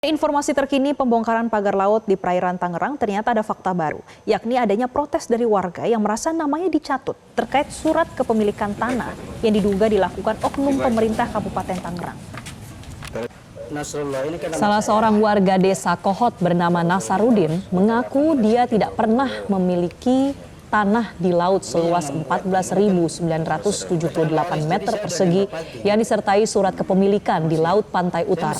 Informasi terkini pembongkaran pagar laut di perairan Tangerang ternyata ada fakta baru, yakni adanya protes dari warga yang merasa namanya dicatut terkait surat kepemilikan tanah yang diduga dilakukan oknum pemerintah Kabupaten Tangerang. Salah seorang warga desa Kohot bernama Nasarudin mengaku dia tidak pernah memiliki tanah di laut seluas 14.978 meter persegi yang disertai surat kepemilikan di Laut Pantai Utara.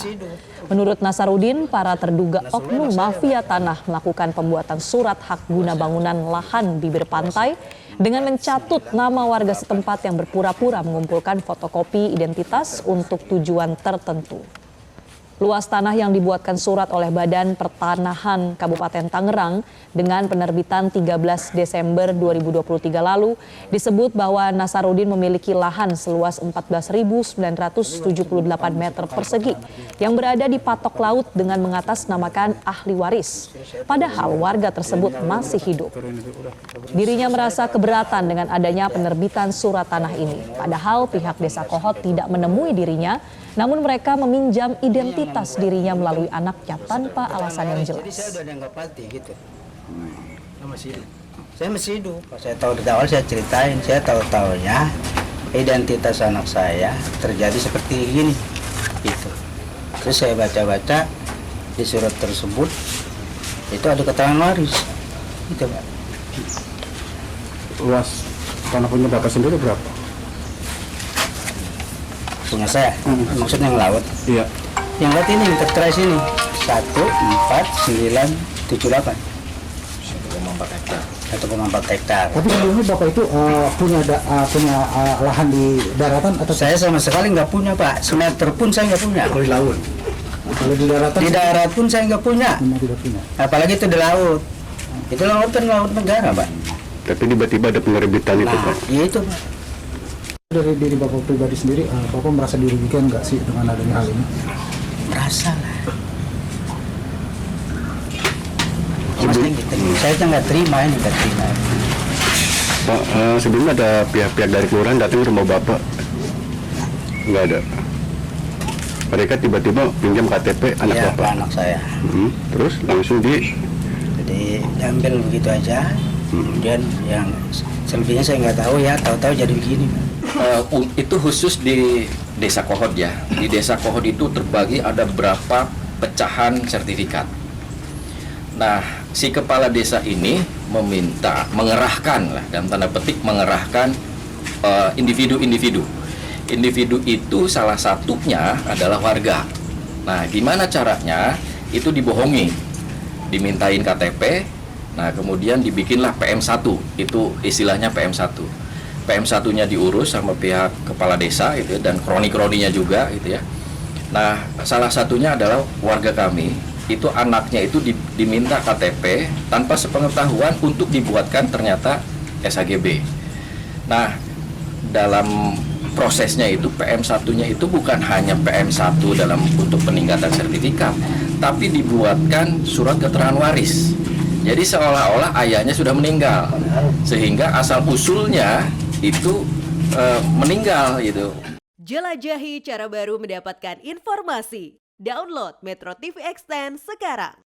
Menurut Nasarudin, para terduga oknum mafia tanah melakukan pembuatan surat hak guna bangunan lahan bibir pantai dengan mencatut nama warga setempat yang berpura-pura mengumpulkan fotokopi identitas untuk tujuan tertentu. Luas tanah yang dibuatkan surat oleh Badan Pertanahan Kabupaten Tangerang dengan penerbitan 13 Desember 2023 lalu disebut bahwa Nasarudin memiliki lahan seluas 14.978 meter persegi yang berada di patok laut dengan mengatasnamakan ahli waris. Padahal warga tersebut masih hidup. Dirinya merasa keberatan dengan adanya penerbitan surat tanah ini. Padahal pihak Desa Kohot tidak menemui dirinya, namun mereka meminjam identitas dirinya melalui anaknya tanpa alasan yang jelas. Saya udah dianggap mati gitu. Saya masih hidup. Saya tahu dari awal saya ceritain, saya tahu-tahunya identitas anak saya terjadi seperti ini. Gitu. Terus saya baca-baca di surat tersebut itu ada keterangan waris. Gitu, Pak. Luas tanah punya Bapak sendiri berapa? Punya saya, maksudnya yang laut. Iya. Yang laut ini, yang tertera sini 14978. 1,4 hektar. Tapi sebelumnya Bapak itu punya lahan di daratan atau? Saya sama sekali nggak punya, Pak. Semeter pun saya nggak punya. Di laut. Kalau di daratan? Di darat pun saya nggak punya. Tidak punya. Apalagi itu di laut. Itu laut kan laut negara, Pak. Tapi tiba-tiba ada penerbitan itu, Nah, Pak. iya itu, Pak. Dari diri Bapak pribadi sendiri, Bapak merasa dirugikan nggak sih dengan adanya hal ini? Merasa lah. Maksudnya gitu. Saya tuh nggak terima ini, nggak terima. Pak, sebelumnya ada pihak-pihak dari kelurahan datang ke rumah Bapak? Nggak ada. Mereka tiba-tiba pinjam KTP anak Ya, Bapak? anak saya. Terus langsung Jadi diambil begitu aja. Kemudian yang selebihnya saya nggak tahu ya, tahu-tahu jadi begini. Itu khusus di Desa Kohot ya. Di Desa Kohot itu terbagi ada berapa pecahan sertifikat. Nah, si kepala desa ini mengerahkan lah, dalam tanda petik mengerahkan individu-individu. Individu itu salah satunya adalah warga. Nah, gimana caranya? Itu dibohongi, dimintain KTP. Nah, kemudian dibikinlah PM1, itu istilahnya PM1. PM1-nya diurus sama pihak kepala desa gitu ya, dan kroni-kroninya juga gitu ya. Nah, salah satunya adalah warga kami, itu anaknya itu diminta KTP tanpa sepengetahuan untuk dibuatkan ternyata SHGB. Nah, dalam prosesnya itu PM1-nya itu bukan hanya PM1 dalam untuk peningkatan sertifikat, tapi dibuatkan surat keterangan waris. Jadi seolah-olah ayahnya sudah meninggal, sehingga asal-usulnya itu meninggal gitu. Jelajahi cara baru mendapatkan informasi. Download Metro TV Extend sekarang.